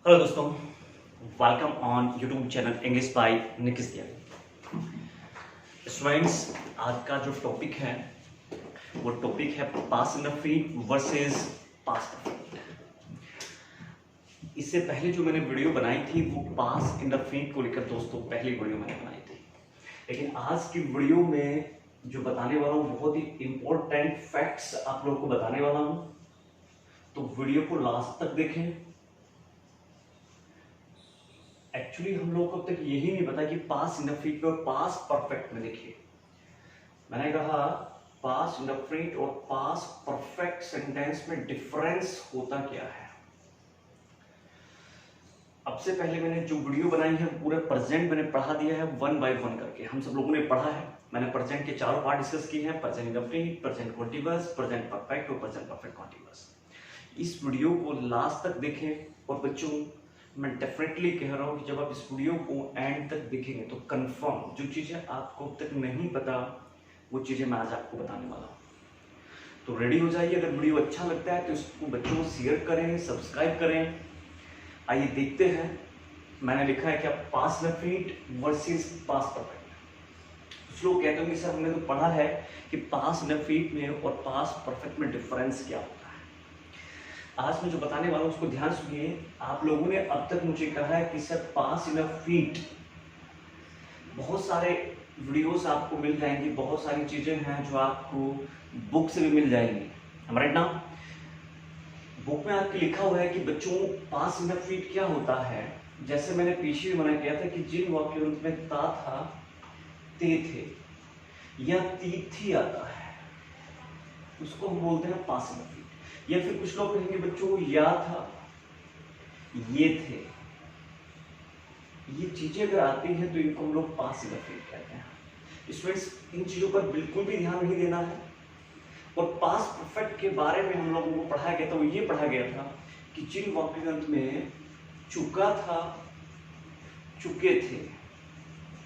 Hello दोस्तों, welcome on YouTube channel English by निकिस दिया। स्टूडेंट्स, आज का जो टॉपिक है वो टॉपिक है पास इंडेफिनिट वर्सेस पास्ट परफेक्ट। इससे पहले जो मैंने वीडियो बनाई थी वो पास इंडेफिनिट को लेकर दोस्तों पहली वीडियो मैंने बनाई थी। लेकिन आज की वीडियो में जो बताने वाला हूँ बहुत ही इंपॉर्टेंट फैक्ट्स आप लोगों को बताने वाला हूँ, तो वीडियो को लास्ट तक देखें। एक्चुअली हम लोगों को अब तक यही नहीं पता कि पास इंडेफिनिट और पास परफेक्ट में देखिए, मैंने कहा पास इंडेफिनिट और पास परफेक्ट सेंटेंस में डिफरेंस होता क्या है। अब से पहले मैंने जो वीडियो बनाई है पूरे प्रेजेंट मैंने पढ़ा दिया है वन बाय वन करके, हम सब लोगों ने पढ़ा है। मैंने प्रेजेंट के चारों पार्ट डिस्कस किए हैं, present indefinite, present continuous, present perfect और प्रेजेंट परफेक्ट कॉन्टिन्यूअस। इस वीडियो को लास्ट तक देखें और बच्चों मैं डेफिनेटली कह रहा हूँ कि जब आप इस वीडियो को एंड तक देखेंगे तो कंफर्म जो चीज़ें आपको अब तक नहीं पता वो चीज़ें मैं आज आपको बताने वाला हूँ। तो रेडी हो जाइए। अगर वीडियो अच्छा लगता है तो इसको बच्चों को शेयर करें, सब्सक्राइब करें। आइए देखते हैं। मैंने लिखा है कि आप पास इंडेफिनिट वर्सेस पास परफेक्ट। कुछ लोग कहते होंगे सर हमने तो पढ़ा है कि पास इंडेफिनिट में और पास परफेक्ट में डिफरेंस क्या होता है। आज मैं जो बताने वाला हूं उसको ध्यान सुनिए। आप लोगों ने अब तक मुझे कहा है कि सर पास इंडेफिनिट बहुत सारे वीडियोस आपको मिल जाएंगी, बहुत सारी चीजें हैं जो आपको बुक से भी मिल जाएंगी, राइट ना। बुक में आपके लिखा हुआ है कि बच्चों पास इंडेफिनिट क्या होता है। जैसे मैंने पीछे भी मना किया था कि जिन वाक्यांश में ता था ते थे या ती थी आता है उसको हम बोलते हैं पास इंडेफिनिट। या फिर कुछ लोग कहेंगे बच्चों या था ये थे, ये चीजें अगर आती हैं तो इनको हम लोग पास इंडेफिनिट कहते हैं। स्टूडेंट्स इन चीजों पर बिल्कुल भी ध्यान नहीं देना है। और पास परफेक्ट के बारे में हम लोगों को पढ़ाया गया था, वो ये पढ़ा गया था कि जिन वाक्यांश में चुका था चुके थे,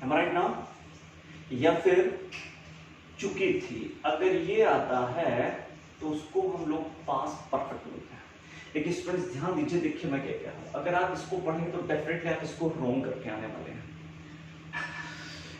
राइट ना, या फिर चुकी थी, अगर ये आता है तो उसको हम लोग पास परफेक्ट बोलते हैं। लेकिन स्टूडेंट्स ध्यान दीजिए, देखिए मैं क्या कह रहा हूं। अगर आप इसको पढ़ेंगे तो डेफिनेटली आप इसको रॉन्ग करके आने वाले हैं।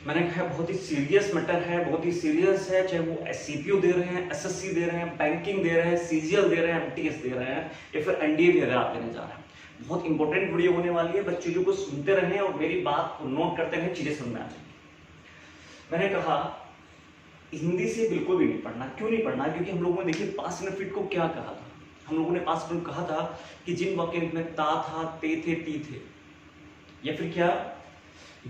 मैंने कहा बहुत ही सीरियस मैटर है, बहुत ही सीरियस है। चाहे वो एससीपीओ दे रहे हैं, एसएससी दे रहे हैं, बैंकिंग दे रहे हैं, सीजीएल दे रहे हैं, एमटीएस दे रहे हैं, या फिर एनडीए भी अगर आप देने जा रहे हैं, बहुत इंपॉर्टेंट वीडियो होने वाली है। बस चीजों को सुनते रहें और मेरी बात को नोट करते रहें, चीजें समझ में आ जाएंगी। मैंने कहा हिंदी से बिल्कुल भी नहीं पढ़ना। क्यों नहीं पढ़ना? क्योंकि हम लोगों ने देखिए पास इंडेफिनिट को क्या कहा था। हम लोगों ने पास इंडेफिनिट कहा था कि जिन वाक्यांश में ता था ते थे ती थे, या फिर क्या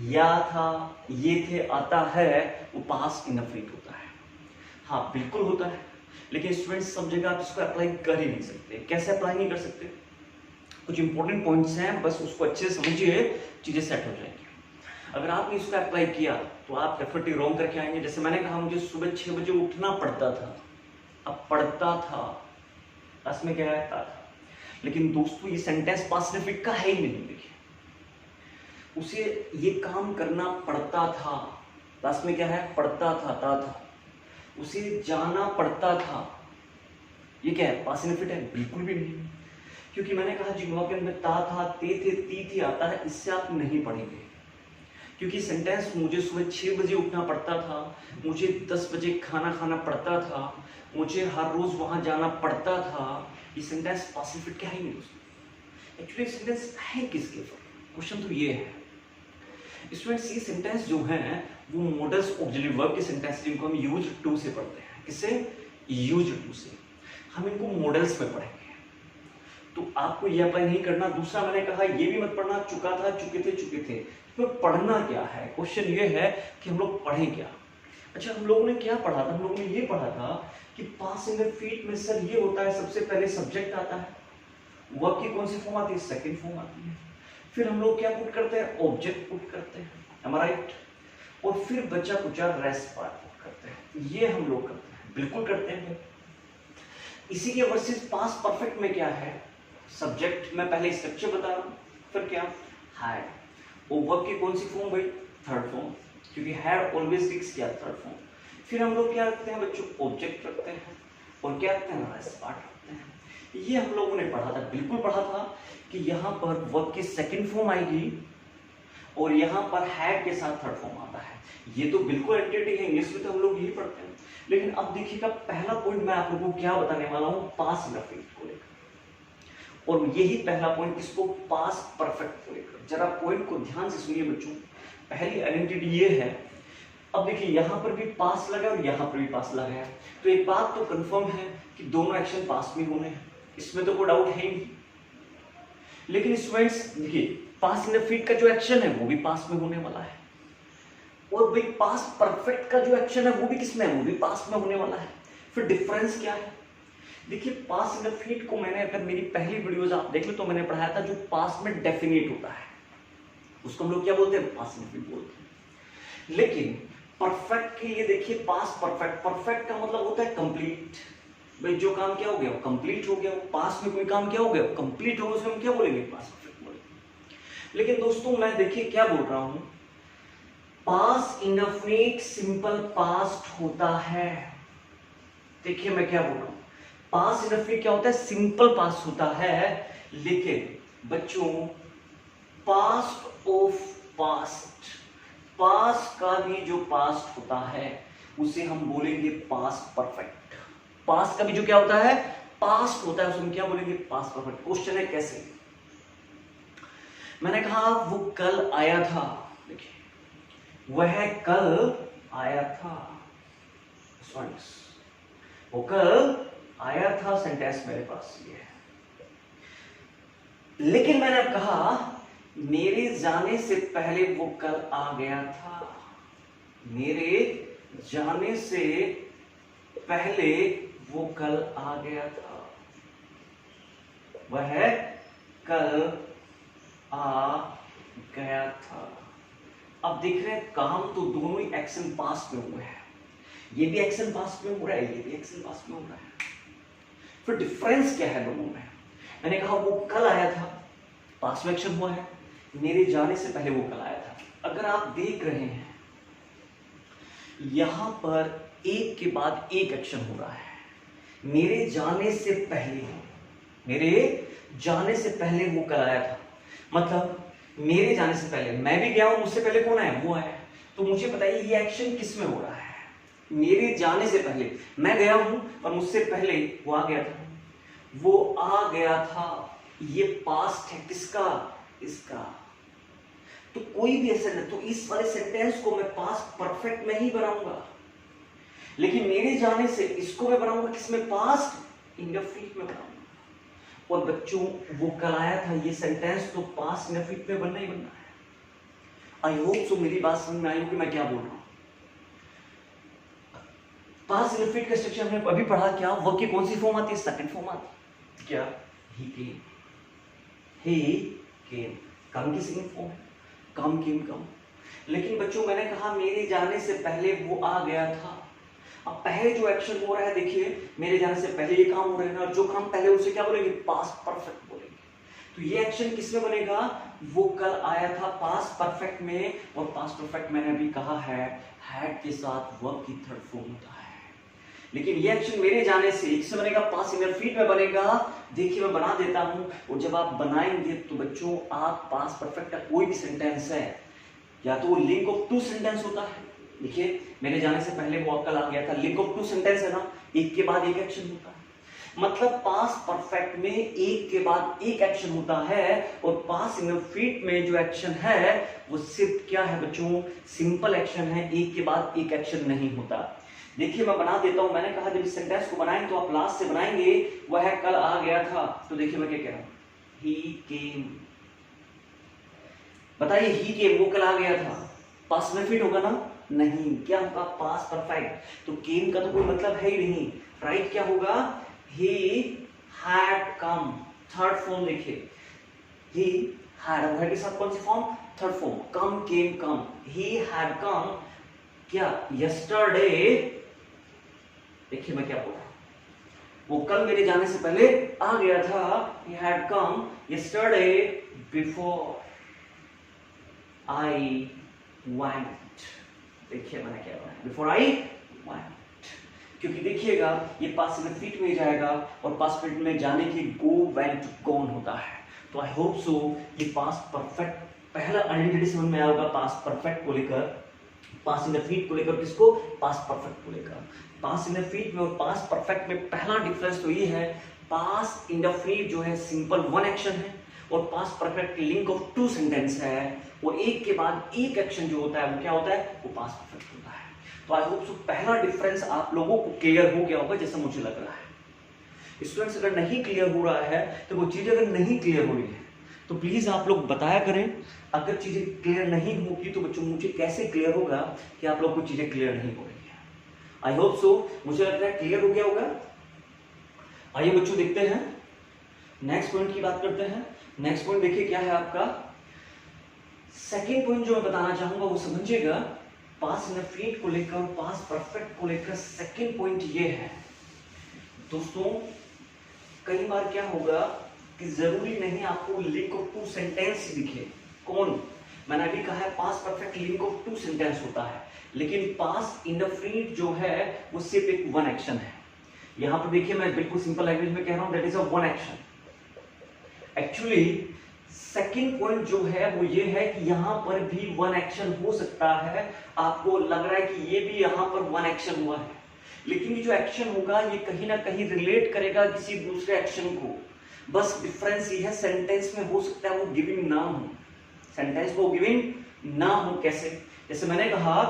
या था ये थे आता है, वो पास इंडेफिनिट होता है। हाँ बिल्कुल होता है, लेकिन स्टूडेंट्स सब जगह आप इसको अप्लाई कर ही नहीं सकते। कैसे अप्लाई नहीं कर सकते? कुछ इंपॉर्टेंट पॉइंट्स हैं, बस उसको अच्छे से समझिए, चीजें सेट हो जाएंगी। अगर आपने इसको अप्लाई किया तो आप डेफिनेटली रॉन्ग करके आएंगे। जैसे मैंने कहा मुझे सुबह 6 बजे उठना पड़ता था, अब पढ़ता था, पास में क्या रहता था। लेकिन दोस्तों ये सेंटेंस पास्ट इंडेफिनिट का है ही नहीं। देखिए उसे ये काम करना पड़ता था, पास में क्या है, पढ़ता था, ता था। उसे जाना पड़ता था, ये क्या है, पास्ट इंडेफिनिट है? बिल्कुल भी नहीं। क्योंकि मैंने कहा जिन वाक्यांश में ता था ते थे ती थी आता है, इससे आप नहीं पढ़ेंगे। क्योंकि सेंटेंस मुझे सुबह 6 बजे उठना पड़ता था, मुझे 10 बजे खाना खाना पड़ता था, मुझे हर रोज वहां जाना पड़ता था, ये सेंटेंस पास्ट इंडेफिनिट क्या है नहीं दोस्तों। एक्चुअली सेंटेंस है किसके ऊपर? क्वेश्चन तो ये है। स्टूडेंट्स ये सेंटेंस जो है वो मॉडल्स ऑक्सिलरी वर्ब के सेंटेंस जिनको हम यूज्ड टू से पढ़ते हैं। किससे? यूज्ड टू से। हम इनको मॉडल्स में पढ़ेंगे, तो आपको ये अप्लाई नहीं करना। दूसरा मैंने कहा ये भी मत पढ़ना चुका था चुके थे। तो पढ़ना क्या है? क्वेश्चन ये है कि हम लोग पढ़ें क्या। अच्छा हम लोगों ने क्या पढ़ा था? हम लोगों ने ये पढ़ा था कि पास इंडेफिनिट में सर ये होता है, सबसे पहले सब्जेक्ट आता है, वर्ब की कौन सी फॉर्म आती है? सेकंड फॉर्म आती है। फिर हम लोग क्या पुट करते हैं? ऑब्जेक्ट पुट करते हैं, am I right? और फिर बचा कुचा रेस्ट पार्ट पुट करते हैं। ये हम लोग करते हैं, बिल्कुल करते हैं। इसी के वर्सेस पास परफेक्ट में क्या है? सब्जेक्ट में पहले स्ट्रक्चर बता रहा हूं, फिर क्या हैड, और वर्ब की कौन सी फॉर्म भाई? थर्ड फॉर्म, क्योंकि हैड ऑलवेज फिक्स किया थर्ड फॉर्म। फिर हम लोग क्या रखते हैं बच्चों? ऑब्जेक्ट रखते हैं, और क्या रखते हैं? रेस्ट पार्ट रखते हैं। ये हम लोगों ने पढ़ा था, बिल्कुल पढ़ा था कि यहाँ पर वर्ब की सेकंड फॉर्म आएगी और यहाँ पर हैड के साथ थर्ड फॉर्म आता है। ये तो बिल्कुल एंटिटी है, इंग्लिश में तो हम लोग यही पढ़ते हैं। लेकिन अब देखिएगा पहला पॉइंट मैं आप लोगों को क्या बताने वाला हूँ, पास्ट इंडेफिनिट को लेकर, और यही पहला पॉइंट किसको, पास्ट परफेक्ट को लेकर। जरा पॉइंट को ध्यान से सुनिए बच्चों। पहली आइडेंटिटी ये है, अब देखिए यहाँ पर भी पास्ट लगा और यहाँ पर भी पास्ट लगा है, तो एक बात तो कंफर्म है कि दोनों एक्शन पास्ट में होने हैं, इसमें तो कोई डाउट है ही नहीं। लेकिन स्टूडेंट्स देखिए, पास्ट इंडेफिनिट का जो एक्शन है वो भी पास्ट में होने वाला है, और भाई पास्ट परफेक्ट का जो एक्शन है वो भी किसमें है, वो भी पास्ट में होने वाला है। फिर डिफरेंस क्या है, देखिए पास्ट इंडेफिनिट को मैंने, अगर मेरी पहली वीडियोस आप देख लो तो मैंने पढ़ाया था जो पास्ट में डेफिनिट होता है उसको हम लोग क्या बोलते हैं, पास्ट इंडेफिनिट बोलते हैं। लेकिन परफेक्ट के लिए देखिए, पास्ट परफेक्ट, परफेक्ट का मतलब होता है कंप्लीट। भाई जो काम क्या हो गया वो कंप्लीट हो गया, पास्ट में कोई काम क्या हो गया कंप्लीट हो गया, उसे हम क्या बोलेंगे, पास्ट परफेक्ट बोलेंगे। लेकिन दोस्तों मैं देखिए क्या बोल रहा हूं, पास्ट इंडेफिनिट सिंपल पास्ट होता है। देखिए मैं क्या बोल रहा हूं, पास्ट इंडेफिनिट क्या होता है, सिंपल पास्ट होता है। लेकिन बच्चों पास्ट ऑफ पास्ट, पास्ट का भी जो पास्ट होता है उसे हम बोलेंगे पास्ट परफेक्ट। पास्ट का भी जो क्या होता है, पास्ट होता है, उसे हम क्या बोलेंगे, पास्ट परफेक्ट। क्वेश्चन है कैसे, मैंने कहा वो कल आया था, देखिए वह कल आया था, वो कल आया था, सेंटेंस मेरे पास ये है। लेकिन मैंने अब कहा मेरे जाने से पहले वो कल आ गया था, मेरे जाने से पहले वो कल आ गया था, वह कल आ गया था। अब देख रहे हैं काम तो दोनों ही एक्शन पास्ट में हुए हैं, ये भी एक्शन पास्ट में हो रहा है, ये भी एक्शन पास्ट में हो रहा है। फिर डिफरेंस क्या है दोनों में, मैंने कहा वो कल आया था, पास्ट में एक्शन हुआ है, मेरे जाने से पहले वो कल आया था। अगर आप देख रहे हैं यहां पर एक के बाद एक एक्शन हो रहा है, मेरे जाने से पहले, मेरे जाने से पहले वो कल आया था, मतलब मेरे जाने से पहले मैं भी गया हूं, मुझसे पहले कौन आया, वो आया। तो मुझे बताइए ये एक्शन किस में हो रहा है, मेरे जाने से पहले मैं गया हूं और मुझसे पहले वो आ गया था, वो आ गया था, ये पास्ट है किसका, इसका। तो कोई भी ऐसा नहीं, तो इस वाले सेंटेंस को मैं पास्ट परफेक्ट में ही बनाऊंगा, लेकिन मेरे जाने से इसको मैं बनाऊंगा किसमें, पास्ट इंडेफिनिट में बनाऊंगा। और बच्चों वो कल आया था, ये सेंटेंस तो पास्ट इंडेफिनिट में बनना ही बनना है। आई होप सो मेरी बात समझ में आई कि मैं क्या बोल रहा हूं। पास्ट इंडेफिनिट का स्ट्रक्चर हमने अभी पढ़ा, क्या वर्ब की कौन सी फॉर्म आती है, सेकंड फॉर्म आती है, क्या, ही केम, ही केम, कम की सेकंड फॉर्म है, कम केम कम। लेकिन बच्चों मैंने कहा मेरे जाने से पहले वो आ गया था, अब पहले जो एक्शन हो रहा है देखिए, मेरे जाने से पहले ये काम हो रहा है ना, और जो काम पहले उसे क्या बोलेंगे, पास्ट परफेक्ट बोलेंगे। तो ये एक्शन किसमें बनेगा, वो कल आया था, पास्ट परफेक्ट में। और पास्ट परफेक्ट मैंने अभी कहा है हैड के साथ वर्ब की थर्ड फॉर्म होता है। लेकिन ये एक्शन मेरे जाने से किससे बनेगा, पास्ट इंडेफिनिट में बनेगा। देखिए मैं बना देता हूं, और जब आप बनाएंगे तो बच्चों आप पास्ट परफेक्ट का कोई भी सेंटेंस है, या तो वो लिंक ऑफ टू सेंटेंस होता है, देखिए मेरे जाने से पहले वो कल आ गया था, लिंक ऑफ टू सेंटेंस है ना, एक के बाद एक एक्शन होता है, मतलब पास्ट परफेक्ट में एक के बाद एक एक्शन होता है, और पास्ट इंडेफिनिट में जो एक्शन है वो सिर्फ क्या है बच्चों, सिंपल एक्शन है, एक के बाद एक एक्शन नहीं होता। देखिए मैं बना देता हूं, मैंने कहा जब इस सेंटेंस को बनाएंगे तो आप लास्ट से बनाएंगे, वह कल आ गया था, तो देखिए मैं क्या कह रहा हूं, ही केम, बताइए ही केम, वो कल आ गया था, पास्ट में फिट होगा ना, नहीं, क्या होगा, पास्ट परफेक्ट। तो केम का तो कोई मतलब है ही नहीं, राइट क्या होगा, he had come, third form देखिए, ही हैड के साथ कौन सी form, third form, come came come, he had come क्या, यस्टरडे, देखिए मैं क्या बोल रहा हूं, वो कल मेरे जाने से पहले आ गया था, he had come yesterday before I went, देखिए मैंने क्या बोला, before I went, क्योंकि देखिएगा ये पास इन द फीट में जाएगा और पास फीट में जाने के गो वेंट गॉन होता है। तो आई होप सो ये पास परफेक्ट पहला आइडेंटिटी समझ में आएगा, पास परफेक्ट को लेकर, पास इन द फीट को लेकर, किसको, पास परफेक्ट को लेकर। पास इन द फीट में और पास परफेक्ट में पहला डिफरेंस तो ये है, पास इन द फीट जो है सिंपल वन एक्शन है और past perfect link of two sentence है, और एक के बाद एक एक्शन जो होता है वो क्या होता है, वो पास परफेक्ट होता है। तो आई होप सो पहला डिफरेंस आप लोगों को क्लियर हो गया होगा जैसा मुझे लग रहा है। स्टूडेंट्स अगर नहीं क्लियर हो रहा है तो वो चीज अगर नहीं क्लियर हो रही है तो प्लीज आप लोग बताया करें। अगर चीजें क्लियर नहीं होगी तो बच्चों मुझे कैसे क्लियर होगा कि आप लोग को चीजें क्लियर नहीं हो रही है। आई होप सो मुझे लग रहा है क्लियर हो गया होगा। आइए बच्चों देखते हैं नेक्स्ट पॉइंट की बात करते हैं। नेक्स्ट पॉइंट देखिए क्या है आपका। सेकेंड पॉइंट जो मैं बताना चाहूंगा वो समझिएगा, पास इनडेफिनिट को लेकर, पास परफेक्ट को लेकर सेकेंड पॉइंट ये है दोस्तों, कई बार क्या होगा कि जरूरी नहीं आपको लिंक ऑफ टू सेंटेंस दिखे। कौन, मैंने अभी कहा है past perfect link of two sentence होता है, लेकिन पास इंडेफिनिट जो है वो सिर्फ एक वन एक्शन है। यहां पर देखिए मैं बिल्कुल सिंपल लैंग्वेज में कह रहा हूं, that is a one action. Actually second point जो है वो ये है कि यहां पर भी वन एक्शन हो सकता है। आपको लग रहा है कि ये भी यहां पर वन एक्शन हुआ है, लेकिन ये जो एक्शन होगा ये कहीं ना कहीं रिलेट करेगा किसी दूसरे एक्शन को। बस डिफरेंस ये है, सेंटेंस में हो सकता है वो गिविंग ना हो, सेंटेंस वो गिविंग ना हो। कैसे, जैसे मैंने कहा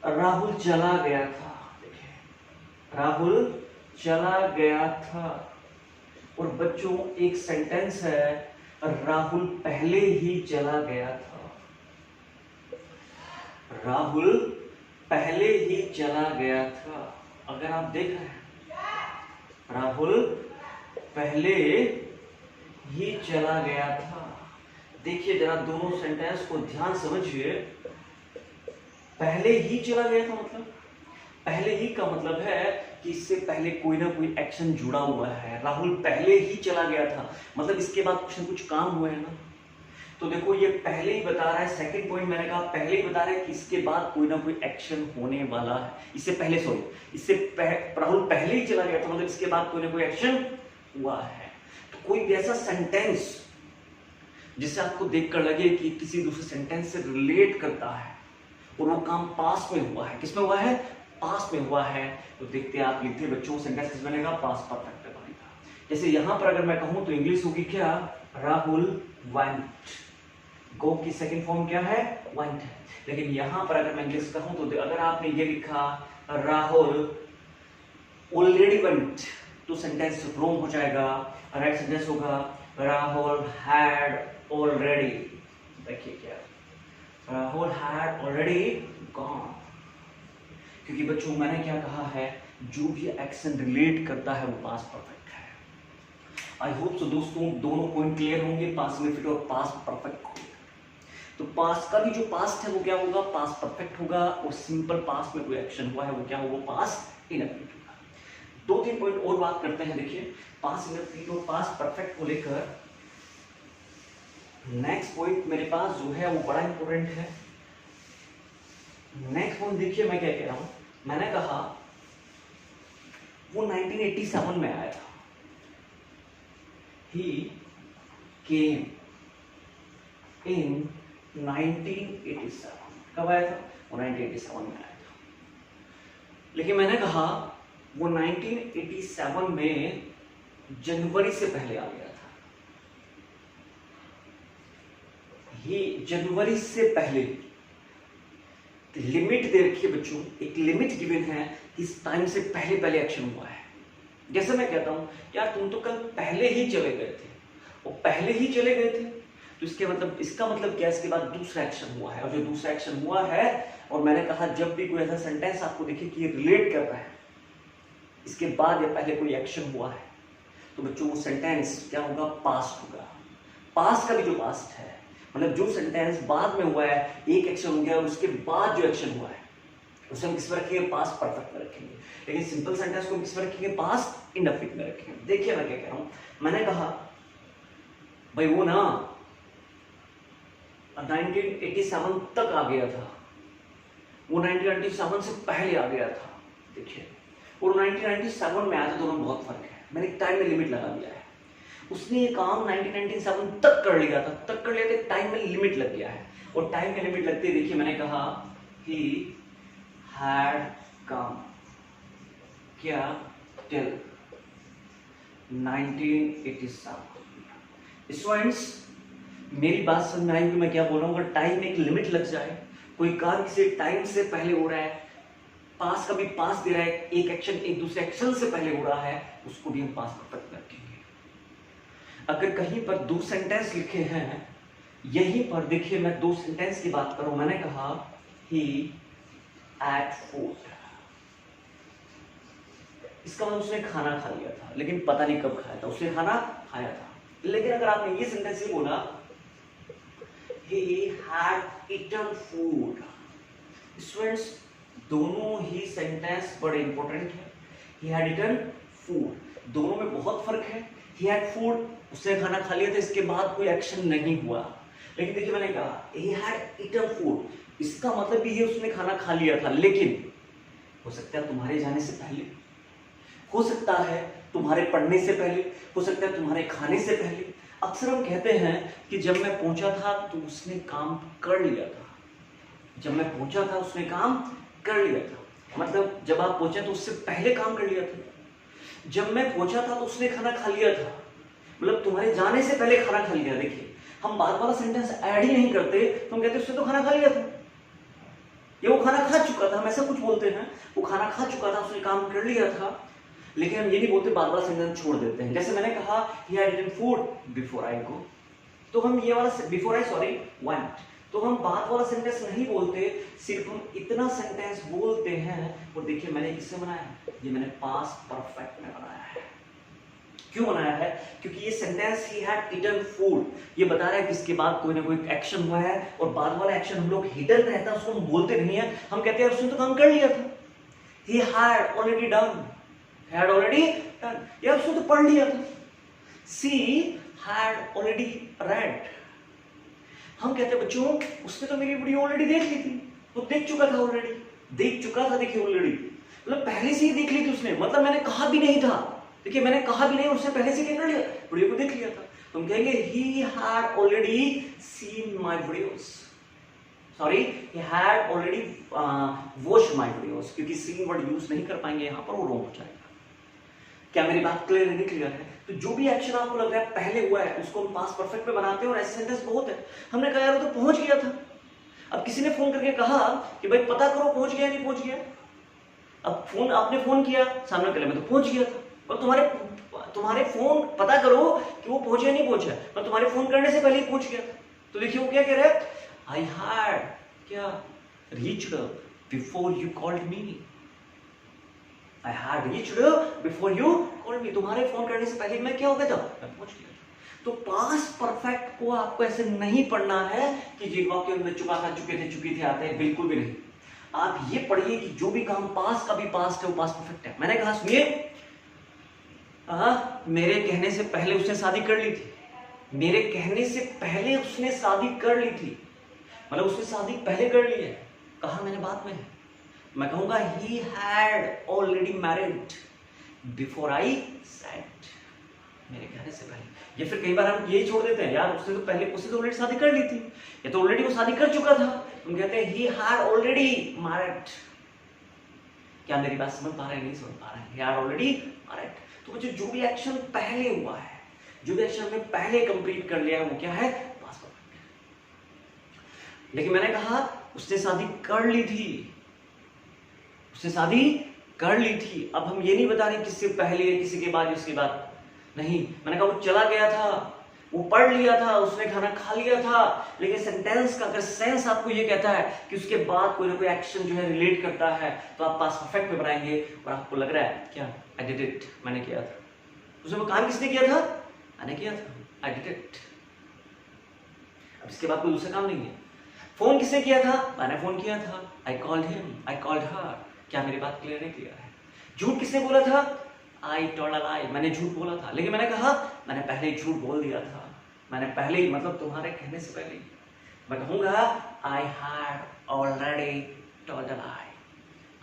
राहुल चला गया था, राहुल चला गया था, और बच्चों एक सेंटेंस है राहुल पहले ही चला गया था, राहुल पहले ही चला गया था। अगर आप देख रहे हैं राहुल पहले ही चला गया था, देखिए जरा दोनों सेंटेंस को ध्यान समझिए। पहले ही चला गया था मतलब, पहले ही का मतलब है कि इससे पहले कोई ना कोई एक्शन जुड़ा हुआ है। राहुल पहले ही चला गया था मतलब इसके बाद कुछ ना कुछ काम हुए हैं ना। तो देखो ये पहले ही बता रहा है, सेकंड पॉइंट मैंने कहा पहले ही बता रहा है कि इसके बाद कोई ना कोई एक्शन होने वाला है। इससे पहले सॉरी, इससे राहुल पहले ही चला गया था मतलब इसके बाद कोई ना कोई एक्शन हुआ है। तो कोई भी ऐसा सेंटेंस जिससे आपको देखकर लगे कि किसी दूसरे सेंटेंस से रिलेट करता है और वो काम पास में हुआ है, किसमें हुआ है, पास में हुआ है, तो देखते हैं आप लिखते बच्चों सेंटेंस किस बनेगा, पास परफेक्ट बनेगा। जैसे यहां पर अगर मैं कहूं तो इंग्लिश होगी क्या, राहुल वेंट, गो की सेकंड फॉर्म क्या है, वेंट है। लेकिन यहां पर अगर मैं इंग्लिश कहूं तो अगर आपने ये लिखा राहुल ऑलरेडी वेंट तो सेंटेंस रॉन्ग हो जाएगा। राइट सेंटेंस होगा राहुल हैड ऑलरेडी, देखिए क्या, राहुल हैड ऑलरेडी गॉन। क्योंकि बच्चों मैंने क्या कहा है, जो भी एक्शन रिलेट करता है वो पास परफेक्ट है। आई होप सो दोस्तों दोनों पॉइंट क्लियर होंगे, पास इनडेफिनिट और पास परफेक्ट होगा। तो पास का भी जो पास्ट है वो क्या होगा, पास परफेक्ट होगा, और सिंपल पास में कोई एक्शन हुआ है वो क्या होगा, पास इनडेफिनिट होगा। दो तीन पॉइंट और बात करते हैं। देखिए पास इनडेफिनिट और पास परफेक्ट को लेकर नेक्स्ट पॉइंट मेरे पास जो है वो बड़ा इंपॉर्टेंट है। नेक्स्ट पॉइंट देखिए मैं क्या कह रहा हूं, मैंने कहा वो 1987 में आया था। He came in 1987, कब आया था, वो 1987 में आया था। लेकिन मैंने कहा वो 1987 में जनवरी से पहले आ गया था। ये जनवरी से पहले लिमिट दे रखी है बच्चों, एक लिमिट गिवन है, इस टाइम से पहले पहले एक्शन हुआ है। जैसे मैं कहता हूं यार तुम तो कल पहले ही चले गए थे, और पहले ही चले गए थे तो इसके मतलब, इसका मतलब क्या, इसके बाद दूसरा एक्शन हुआ है, और जो दूसरा एक्शन हुआ है, और मैंने कहा जब भी कोई ऐसा सेंटेंस आपको दिखे कि ये रिलेट कर रहा है इसके बाद या पहले कोई एक्शन हुआ है, तो बच्चों वो सेंटेंस क्या होगा, पास्ट होगा। पास्ट का भी जो पास्ट है मतलब जो सेंटेंस बाद में हुआ है, एक एक्शन हो गया और उसके बाद जो एक्शन हुआ है उसे हम किस पर रखेंगे, पास्ट परफेक्ट में रखेंगे। लेकिन सिंपल सेंटेंस को किस पर रखेंगे, पास्ट इंडेफिनिट में रखेंगे। देखिए मैं क्या कह रहा हूं, मैंने कहा भाई वो ना 1987 तक आ गया था, वो 1987 से पहले आ गया था। देखिए, और 1997 में आया था, दोनों में बहुत फर्क है। मैंने टाइम में लिमिट लगा दिया है। उसने ये काम 1997 तक कर लिया था, टाइम में लिमिट लग गया है। और टाइम में लिमिट लगते देखिए मैंने कहा he had come क्या till 1987। स्टूडेंट्स, मेरी बात समझ में आई कि मैं क्या बोल रहा हूँ? अगर टाइम में एक लिमिट लग जाए, कोई काम किसी टाइम से पहले हो रहा है, पास का भी पास दे रहा है, एक एक्शन एक दूसरे एक्शन से पहले हो रहा है, उसको भी हम पास परफेक्ट रखेंगे। अगर कहीं पर दो सेंटेंस लिखे हैं, यहीं पर देखिए मैं दो सेंटेंस की बात करूं, मैंने कहा he ate food, इसका मतलब उसने खाना खा लिया था, लेकिन पता नहीं कब खाया था, उसने खाना खाया था। लेकिन अगर आपने ये सेंटेंस ही बोला he had eaten food, students दोनों ही सेंटेंस बड़े इंपॉर्टेंट है। he had eaten food, दोनों में बहुत फर्क है। he had food, उसने खाना खा लिया था, इसके बाद कोई एक्शन नहीं हुआ। लेकिन देखिए मैंने कहा he had eaten food, इसका मतलब भी ये उसने खाना खा लिया था, लेकिन हो सकता है तुम्हारे जाने से पहले, हो सकता है तुम्हारे पढ़ने से पहले, हो सकता है तुम्हारे खाने से पहले। अक्सर हम कहते हैं कि जब मैं पहुंचा था तो उसने काम कर लिया था, जब मैं पहुंचा था उसने काम कर लिया था, मतलब जब आप पहुंचे तो उससे पहले काम कर लिया था। जब मैं पहुंचा था तो उसने खाना खा लिया था, मतलब तुम्हारे जाने से पहले खाना खा लिया। देखिए हम बाद वाला सेंटेंस ऐड ही नहीं करते, तो हम कहते उसने तो खाना खा लिया था, ये वो खाना खा चुका था, हम ऐसा कुछ बोलते हैं, वो खाना खा चुका था, उसने काम कर लिया था। लेकिन हम ये नहीं बोलते, बाद वाला सेंटेंस छोड़ देते हैं। जैसे मैंने कहा he had eaten food before I go, तो हम ये वाला before I went, तो हम बाद वाला सेंटेंस नहीं बोलते, सिर्फ हम इतना सेंटेंस बोलते हैं। और देखिए मैंने किससे बनाया, ये मैंने पास्ट परफेक्ट में बनाया है। क्यों बनाया है? क्योंकि ये sentence he had eaten food, ये बता रहा है कि इसके बाद कोई ना कोई एक्शन हुआ है, और बाद वाला एक्शन हम लोग हिडन रहता है, उसको हम बोलते नहीं है, हम कहते हैं उसने तो काम कर लिया था, he had already done, had already done, यार उसने तो पढ़ लिया था। she had already read, हम कहते हैं बच्चों उसने तो मेरी वीडियो ऑलरेडी देख ली थी, तो देख चुका था ऑलरेडी, देख चुका था, देखिए ऑलरेडी मतलब पहले से ही देख ली थी उसने, मतलब मैंने कहा भी नहीं था, देखिए मैंने कहा भी नहीं, उसने पहले से क्या कर लिया, वीडियो को देख लिया था। तो हम कहेंगे he had already seen my videos, sorry he had already watched my videos, क्योंकि seen वर्ड यूज नहीं कर पाएंगे यहाँ पर, वो रॉन्ग हो जाएगा। क्या मेरी बात क्लियर है? क्लियर है? तो जो भी एक्शन आपको लग रहा है पहले हुआ है, उसको हम पास्ट परफेक्ट में बनाते हैं, और ऐसे सेंटेंस बहुत है। हमने कहा यार वो तो पहुंच गया था, अब किसी ने फोन करके कहा कि भाई पता करो पहुंच गया नहीं पहुंच गया, अब फोन आपने फोन किया सामने वाले में तो पहुंच गया था, और तुम्हारे फोन पता करो कि वो पहुंचे नहीं पहुंचा, पर तुम्हारे फोन करने से पहले ही पहुंच गया। तो देखिए वो क्या कह रहा है, आई हैड क्या reached before you called me, I had reached before you called me, तुम्हारे फोन करने से पहले मैं क्या हो गया था, मैं पहुंच गया। तो पास्ट परफेक्ट को आपको ऐसे नहीं पढ़ना है कि जिन वाक्यों में चुका था, चुकी थी आते हैं, बिल्कुल भी नहीं। आप ये पढ़िए कि जो भी काम पास्ट का भी पास्ट है वो पास्ट परफेक्ट है। मैंने कहा सुनिए, मेरे कहने से पहले उसने शादी कर ली थी, मेरे कहने से पहले उसने शादी कर ली थी, मतलब उसने शादी पहले कर ली है। कहा मैंने बात में, मैं कहूंगा he had already married before I said, मेरे कहने से पहले। या फिर कई बार हम यही छोड़ देते हैं, यार उसने तो पहले, उसने तो ऑलरेडी शादी कर ली थी, या तो ऑलरेडी वो शादी कर चुका था, हम कहते हैं he had already married। क्या मेरी बात समझ पा रहे हैं? नहीं समझ पा रहे हैं? he had already married। तो मुझे जो भी एक्शन पहले हुआ है, जो भी एक्शन हमने पहले कंप्लीट कर लिया है, वो क्या है, पास्ट परफेक्ट। लेकिन मैंने कहा उसने शादी कर ली थी, उसने शादी कर ली थी। अब हम ये नहीं बता रहे किससे पहले, किसी के बाद, उसके बाद नहीं। मैंने कहा वो चला गया था, वो पढ़ लिया था, उसने खाना खा लिया था, लेकिन सेंटेंस का अगर सेंस आपको ये कहता है कि उसके बाद कोई ना कोई एक्शन जो है रिलेट करता है, तो आप पास्ट परफेक्ट में बनाएंगे। और आपको लग रहा है क्या, आई डिड इट, मैंने किया था। उसमें वो काम किसने किया था, मैंने किया था, आई डिड इट। अब इसके बाद कोई दूसरा काम नहीं है। फोन किसने किया था, मैंने फोन किया था, I called him, I called her. क्या मेरी बात क्लियर है? क्लियर है। झूठ किसने बोला था, आई टोल्ड अ लाई, मैंने झूठ बोला था, लेकिन मैंने कहा मैंने पहले ही झूठ बोल दिया था, मैंने पहले ही, मतलब तुम्हारे कहने से पहले ही। मैं कहूंगा I had already told a lie,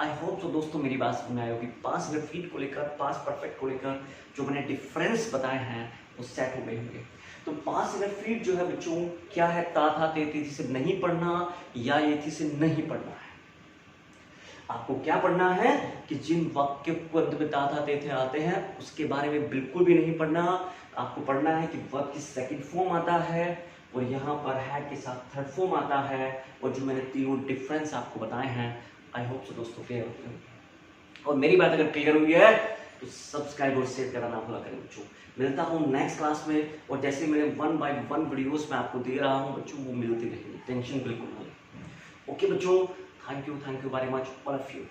I hope तो दोस्तों मेरी बात समझ में आई होगी। पास रिपीट को लेकर, पास परफेक्ट को लेकर जो मैंने डिफरेंस बताए हैं वो सेट हो गए होंगे। तो पास रिपीट जो है बच्चों क्या है, ता था ते थी से नहीं पढ़ना या ये थी से नहीं पढ़ना है। आपको क्या पढ़ना है कि जिन वाक्य को अंत में ता था ते थे आते हैं उसके बारे में बिल्कुल भी नहीं पढ़ना। आपको पढ़ना है कि वर्ब की सेकंड फॉर्म आता है और यहाँ पर हैड के साथ थर्ड फॉर्म आता है, और जो मैंने तीनों डिफरेंस आपको बताए हैं आई होप सो दोस्तों क्लियर होते हैं। और मेरी बात अगर क्लियर हुई है तो सब्सक्राइब और शेयर करना ना भूला करें बच्चों। मिलता हूँ नेक्स्ट क्लास में, और जैसे मैंने 1 by 1 वीडियोस में आपको दे रहा हूँ बच्चों, वो मिलती रहेगी, टेंशन बिल्कुल ना लें। ओके बच्चों, thank you very much all of you.